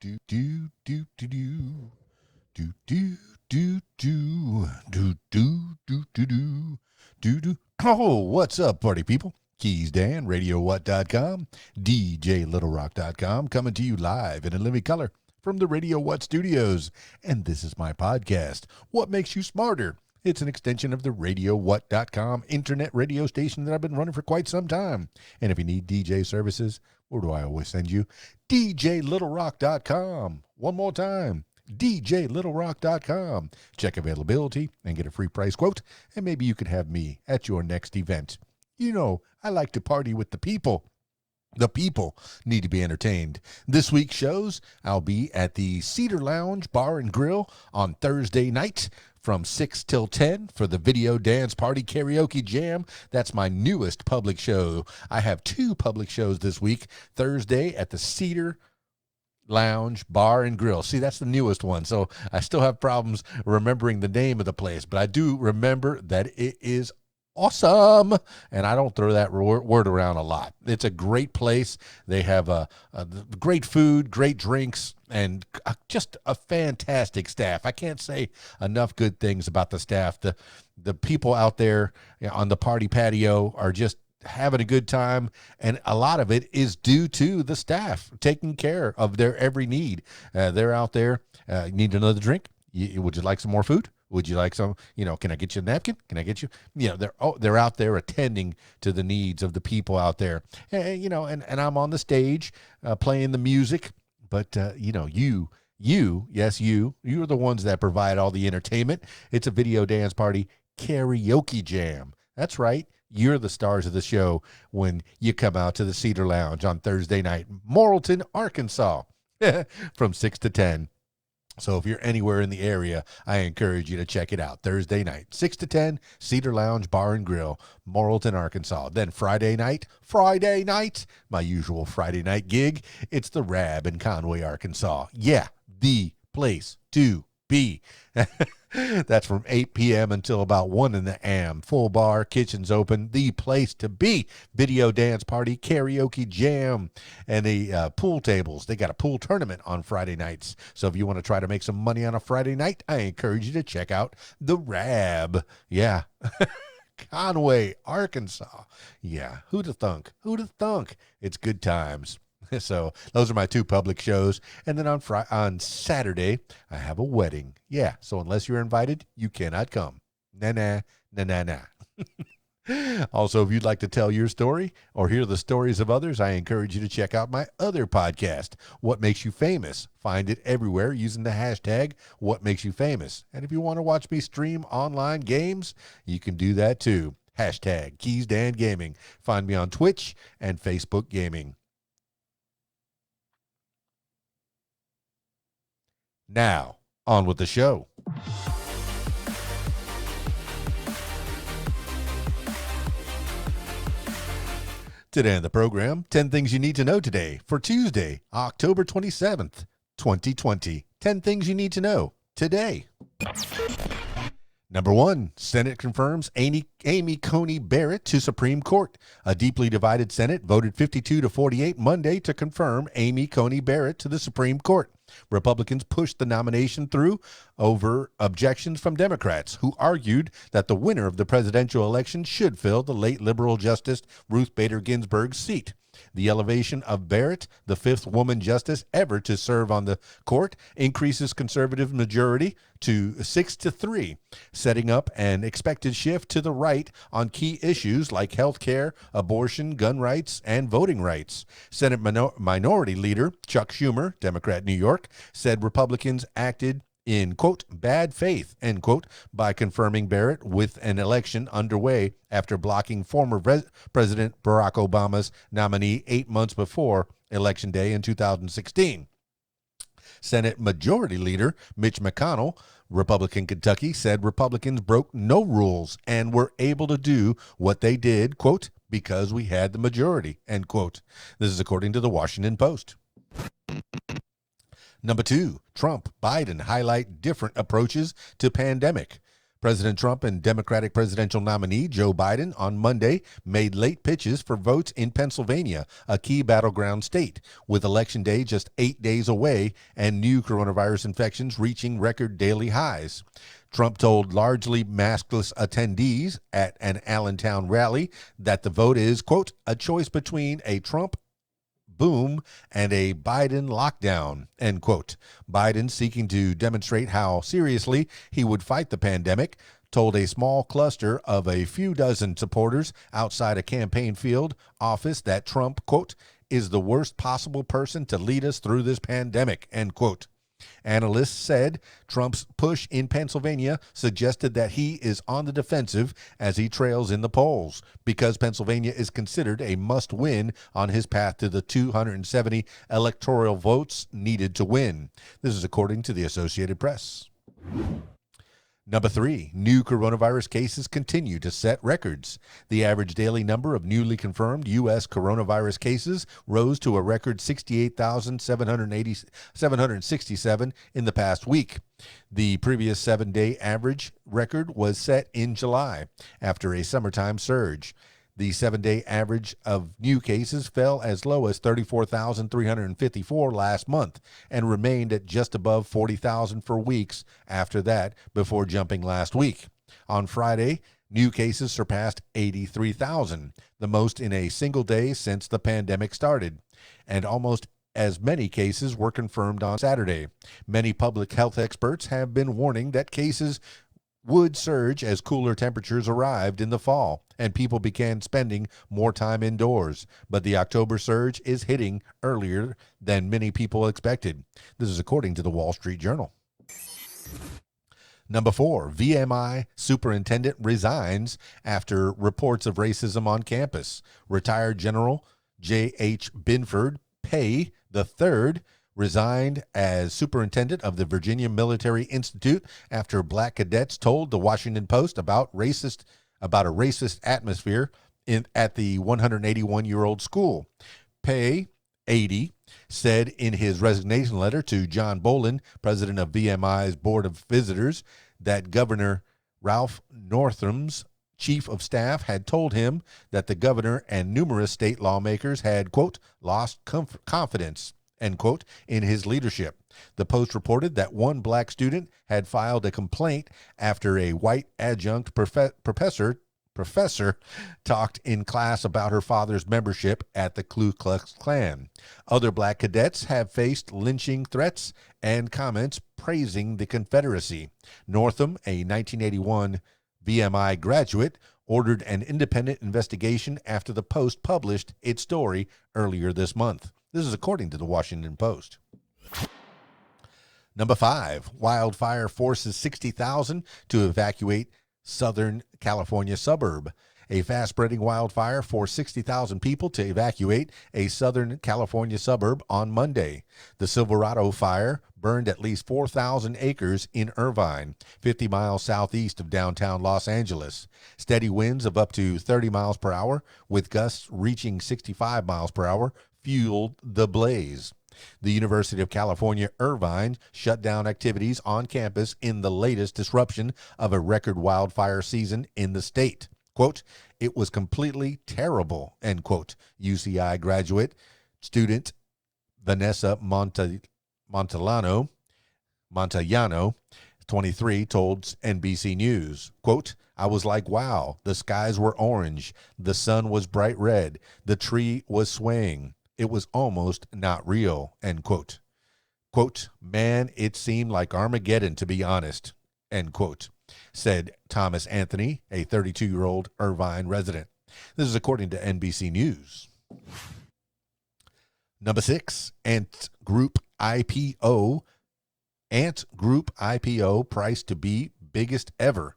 do do do do do do do do do do do do do do. Oh, what's up, party people? KeysDAN, RadioWhat.com, DJLittleRock.com, coming to you live in a living color from the Radio What studios. And this is my podcast, What Makes You Smarter? It's an extension of the RadioWhat.com internet radio station that I've been running for quite some time. And if you need DJ services, where do I always send you? DJLittleRock.com. One more time, DJLittleRock.com. Check availability and get a free price quote, and maybe you could have me at your next event. You know, I like to party with the people. The people need to be entertained. This week's shows, I'll be at the Cedar Lounge Bar and Grill on Thursday night from 6 till 10 for the Video Dance Party Karaoke Jam. That's my newest public show. I have two public shows this week. Thursday at the Cedar Lounge Bar and Grill. See, that's the newest one, so I still have problems remembering the name of the place, but I do remember that it is awesome, and I don't throw that word around a lot. It's a great place. They have great food, great drinks, and just a fantastic staff. I can't say enough good things about the staff. The people out there on the party patio are just having a good time, and a lot of it is due to the staff taking care of their every need. They're out there. Need another drink? Would you like some more food? Would you like some, can I get you a napkin? Can I get you, they're out there attending to the needs of the people out there. And I'm on the stage playing the music, but, you're the ones that provide all the entertainment. It's a video dance party karaoke jam. That's right. You're the stars of the show when you come out to the Cedar Lounge on Thursday night, Morrilton, Arkansas, from 6 to 10. So if you're anywhere in the area, I encourage you to check it out. Thursday night, 6 to 10, Cedar Lounge Bar and Grill, Morrilton, Arkansas. Then Friday night, my usual Friday night gig, it's the Rab in Conway, Arkansas. Yeah, the place to be. That's from 8 p.m. until about 1 a.m. Full bar, kitchens open, the place to be. Video dance party, karaoke jam, and the pool tables. They got a pool tournament on Friday nights. So if you want to try to make some money on a Friday night, I encourage you to check out the Rab. Yeah. Conway, Arkansas. Yeah. Who'da thunk? It's good times. So those are my two public shows. And then on Saturday, I have a wedding. Yeah, so unless you're invited, you cannot come. Nah. Also, if you'd like to tell your story or hear the stories of others, I encourage you to check out my other podcast, What Makes You Famous. Find it everywhere using the hashtag What Makes You Famous. And if you want to watch me stream online games, you can do that too. Hashtag KeysDAN Gaming. Find me on Twitch and Facebook Gaming. Now, on with the show. Today on the program, 10 things you need to know today for Tuesday, October 27th, 2020. 10 things you need to know today. Number 1, Senate confirms Amy Coney Barrett to Supreme Court. A deeply divided Senate voted 52 to 48 Monday to confirm Amy Coney Barrett to the Supreme Court. Republicans pushed the nomination through over objections from Democrats, who argued that the winner of the presidential election should fill the late liberal Justice Ruth Bader Ginsburg's seat. The elevation of Barrett, the fifth woman justice ever to serve on the court, increases conservative majority to 6-3, setting up an expected shift to the right on key issues like health care, abortion, gun rights, and voting rights. Senate Minority Leader Chuck Schumer, Democrat, New York, said Republicans acted in, quote, bad faith, end quote, by confirming Barrett with an election underway after blocking former President Barack Obama's nominee 8 months before Election Day in 2016. Senate Majority Leader Mitch McConnell, Republican Kentucky, said Republicans broke no rules and were able to do what they did, quote, because we had the majority, end quote. This is according to the Washington Post. Number 2, Trump, Biden highlight different approaches to pandemic. President Trump and Democratic presidential nominee Joe Biden on Monday made late pitches for votes in Pennsylvania, a key battleground state, with Election Day just 8 days away and new coronavirus infections reaching record daily highs. Trump told largely maskless attendees at an Allentown rally that the vote is, quote, a choice between a Trump boom and a Biden lockdown, end quote. Biden, seeking to demonstrate how seriously he would fight the pandemic, told a small cluster of a few dozen supporters outside a campaign field office that Trump, quote, is the worst possible person to lead us through this pandemic, end quote. Analysts said Trump's push in Pennsylvania suggested that he is on the defensive as he trails in the polls because Pennsylvania is considered a must-win on his path to the 270 electoral votes needed to win. This is according to the Associated Press. Number 3, new coronavirus cases continue to set records. The average daily number of newly confirmed U.S. coronavirus cases rose to a record 68,767 in the past week. The previous 7-day average record was set in July after a summertime surge. The 7-day average of new cases fell as low as 34,354 last month and remained at just above 40,000 for weeks after that before jumping last week. On Friday, new cases surpassed 83,000, the most in a single day since the pandemic started, and almost as many cases were confirmed on Saturday. Many public health experts have been warning that cases would surge as cooler temperatures arrived in the fall and people began spending more time indoors. But the October surge is hitting earlier than many people expected. This is according to the Wall Street Journal. Number 4, VMI superintendent resigns after reports of racism on campus. Retired General J.H. Binford Pay III resigned as superintendent of the Virginia Military Institute after black cadets told the Washington Post about a racist atmosphere at the 181-year-old school. Pay, 80, said in his resignation letter to John Bolin, president of VMI's Board of Visitors, that Governor Ralph Northam's chief of staff had told him that the governor and numerous state lawmakers had, quote, lost confidence, end quote, in his leadership. The Post reported that one black student had filed a complaint after a white adjunct professor talked in class about her father's membership at the Ku Klux Klan. Other black cadets have faced lynching threats and comments praising the Confederacy. Northam, a 1981 VMI graduate, ordered an independent investigation after the Post published its story earlier this month. This is according to the Washington Post. Number 5, wildfire forces 60,000 to evacuate Southern California suburb. A fast-spreading wildfire forced 60,000 people to evacuate a Southern California suburb on Monday. The Silverado fire burned at least 4,000 acres in Irvine, 50 miles southeast of downtown Los Angeles. Steady winds of up to 30 miles per hour, with gusts reaching 65 miles per hour, fueled the blaze. The University of California, Irvine shut down activities on campus in the latest disruption of a record wildfire season in the state. Quote, it was completely terrible, end quote, UCI graduate student Vanessa Montellano, 23, told NBC News. Quote, I was like, wow, the skies were orange, the sun was bright red, the tree was swaying. It was almost not real, end quote. Quote, man, it seemed like Armageddon, to be honest, end quote, said Thomas Anthony, a 32-year-old Irvine resident. This is according to NBC News. Number 6, Group IPO. Group IPO priced to be biggest ever.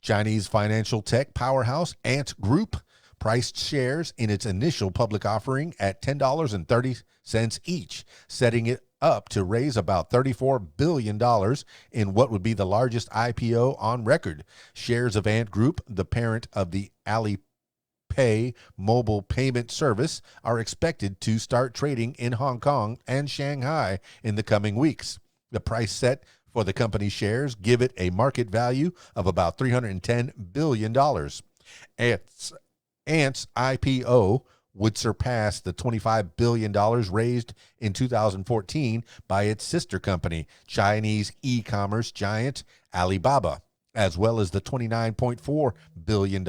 Chinese financial tech powerhouse Ant Group priced shares in its initial public offering at $10.30 each, setting it up to raise about $34 billion in what would be the largest IPO on record. Shares of Ant Group, the parent of the Alipay mobile payment service, are expected to start trading in Hong Kong and Shanghai in the coming weeks. The price set for the company's shares give it a market value of about $310 billion. Ant's IPO would surpass the $25 billion raised in 2014 by its sister company, Chinese e-commerce giant Alibaba, as well as the $29.4 billion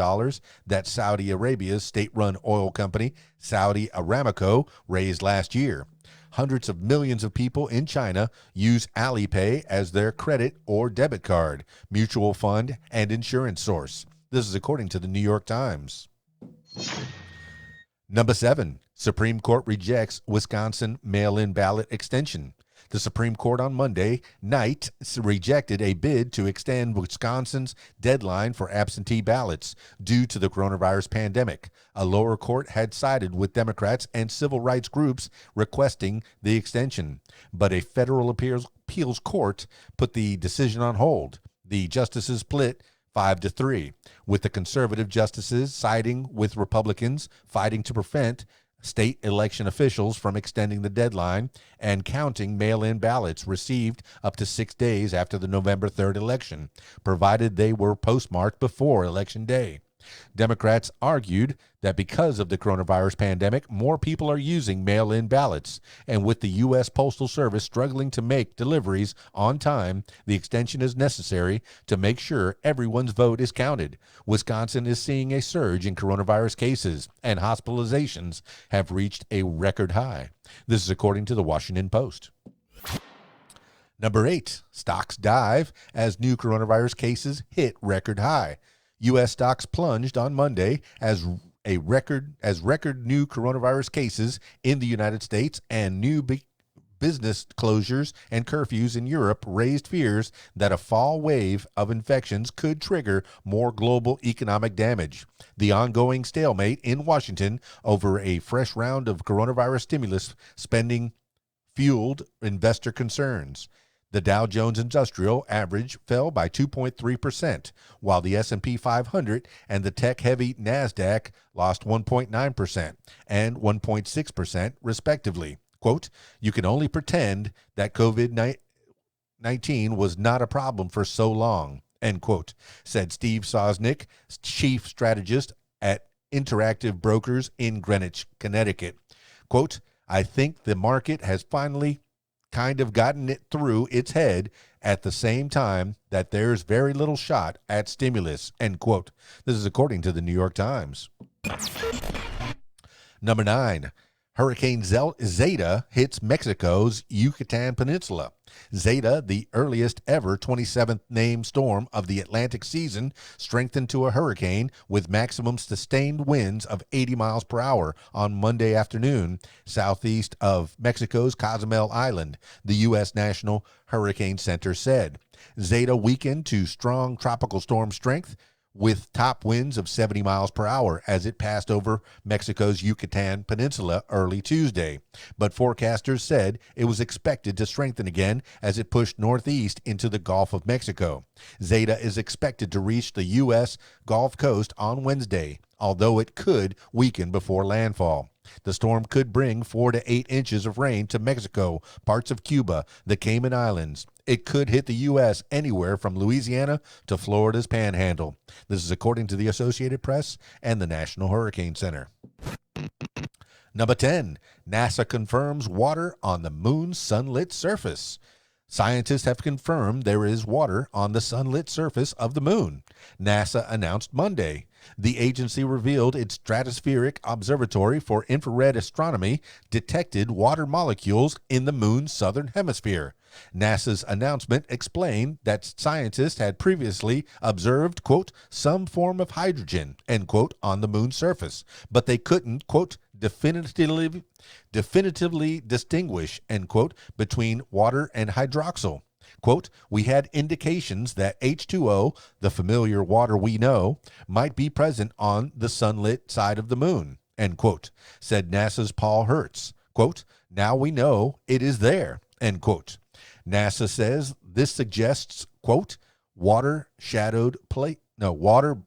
that Saudi Arabia's state-run oil company, Saudi Aramco, raised last year. Hundreds of millions of people in China use Alipay as their credit or debit card, mutual fund, and insurance source. This is according to the New York Times. Number 7, Supreme Court rejects Wisconsin mail-in ballot extension. The Supreme Court on Monday night rejected a bid to extend Wisconsin's deadline for absentee ballots due to the coronavirus pandemic. A lower court had sided with Democrats and civil rights groups requesting the extension, but a federal appeals court put the decision on hold. The justices split 5-3, with the conservative justices siding with Republicans fighting to prevent state election officials from extending the deadline and counting mail-in ballots received up to 6 days after the November 3rd election, provided they were postmarked before Election Day. Democrats argued that because of the coronavirus pandemic, more people are using mail-in ballots, and with the U.S. Postal Service struggling to make deliveries on time, the extension is necessary to make sure everyone's vote is counted. Wisconsin is seeing a surge in coronavirus cases, and hospitalizations have reached a record high. This is according to the Washington Post. Number 8, stocks dive as new coronavirus cases hit record high. U.S. stocks plunged on Monday as record new coronavirus cases in the United States and new business closures and curfews in Europe raised fears that a fall wave of infections could trigger more global economic damage. The ongoing stalemate in Washington over a fresh round of coronavirus stimulus spending fueled investor concerns. The Dow Jones Industrial Average fell by 2.3%, while the S&P 500 and the tech-heavy NASDAQ lost 1.9% and 1.6%, respectively. Quote, "You can only pretend that COVID-19 was not a problem for so long," end quote, said Steve Sosnick, chief strategist at Interactive Brokers in Greenwich, Connecticut. Quote, "I think the market has finally kind of gotten it through its head at the same time that there's very little shot at stimulus," end quote. This is according to the New York Times. Number 9, Hurricane Zeta hits Mexico's Yucatan Peninsula. Zeta, the earliest ever 27th named storm of the Atlantic season, strengthened to a hurricane with maximum sustained winds of 80 miles per hour on Monday afternoon, southeast of Mexico's Cozumel Island, the U.S. National Hurricane Center said. Zeta weakened to strong tropical storm strength with top winds of 70 miles per hour as it passed over Mexico's Yucatan Peninsula early Tuesday. But forecasters said it was expected to strengthen again as it pushed northeast into the Gulf of Mexico. Zeta is expected to reach the U.S. Gulf Coast on Wednesday, although it could weaken before landfall. The storm could bring 4 to 8 inches of rain to Mexico, parts of Cuba, the Cayman Islands. It could hit the U.S. anywhere from Louisiana to Florida's Panhandle. This is according to the Associated Press and the National Hurricane Center. Number 10, NASA confirms water on the moon's sunlit surface. Scientists have confirmed there is water on the sunlit surface of the moon, NASA announced Monday. The agency revealed its Stratospheric Observatory for Infrared Astronomy detected water molecules in the moon's southern hemisphere. NASA's announcement explained that scientists had previously observed, quote, some form of hydrogen, end quote, on the moon's surface, but they couldn't, quote, definitively distinguish, end quote, between water and hydroxyl. Quote, we had indications that H2O, the familiar water we know, might be present on the sunlit side of the moon, end quote, said NASA's Paul Hertz. Quote, now we know it is there, end quote. NASA says this suggests, quote, water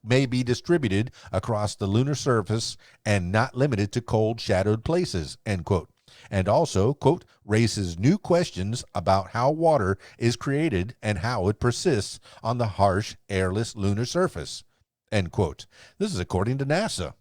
may be distributed across the lunar surface and not limited to cold shadowed places, end quote. and also, quote, raises new questions about how water is created and how it persists on the harsh, airless lunar surface, end quote. This is according to NASA.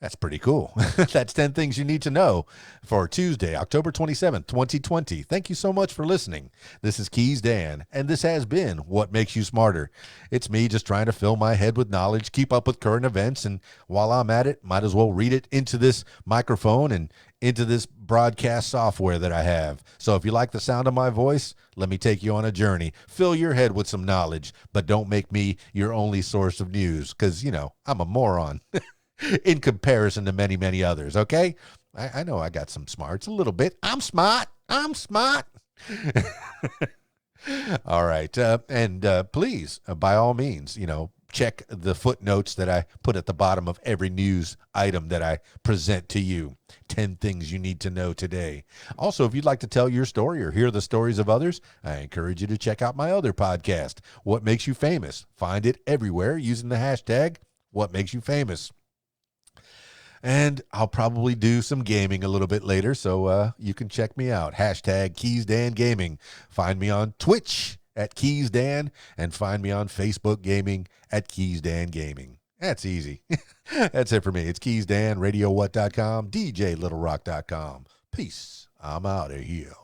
That's pretty cool. That's 10 things you need to know for Tuesday, October 27th, 2020. Thank you so much for listening. This is KeysDAN, and this has been What Makes You Smarter. It's me just trying to fill my head with knowledge, keep up with current events, and while I'm at it, might as well read it into this microphone and into this broadcast software that I have. So if you like the sound of my voice, let me take you on a journey. Fill your head with some knowledge, but don't make me your only source of news, because, I'm a moron. In comparison to many, many others, okay? I know I got some smarts, a little bit. I'm smart. All right. Please, by all means, check the footnotes that I put at the bottom of every news item that I present to you. 10 things you need to know today. Also, if you'd like to tell your story or hear the stories of others, I encourage you to check out my other podcast, What Makes You Famous. Find it everywhere using the hashtag What Makes You Famous. And I'll probably do some gaming a little bit later, so you can check me out. Hashtag KeysDAN Gaming. Find me on Twitch at KeysDAN, and find me on Facebook Gaming at KeysDAN Gaming. That's easy. That's it for me. It's KeysDAN, RadioWhat.com, DJLittleRock.com. Peace. I'm out of here.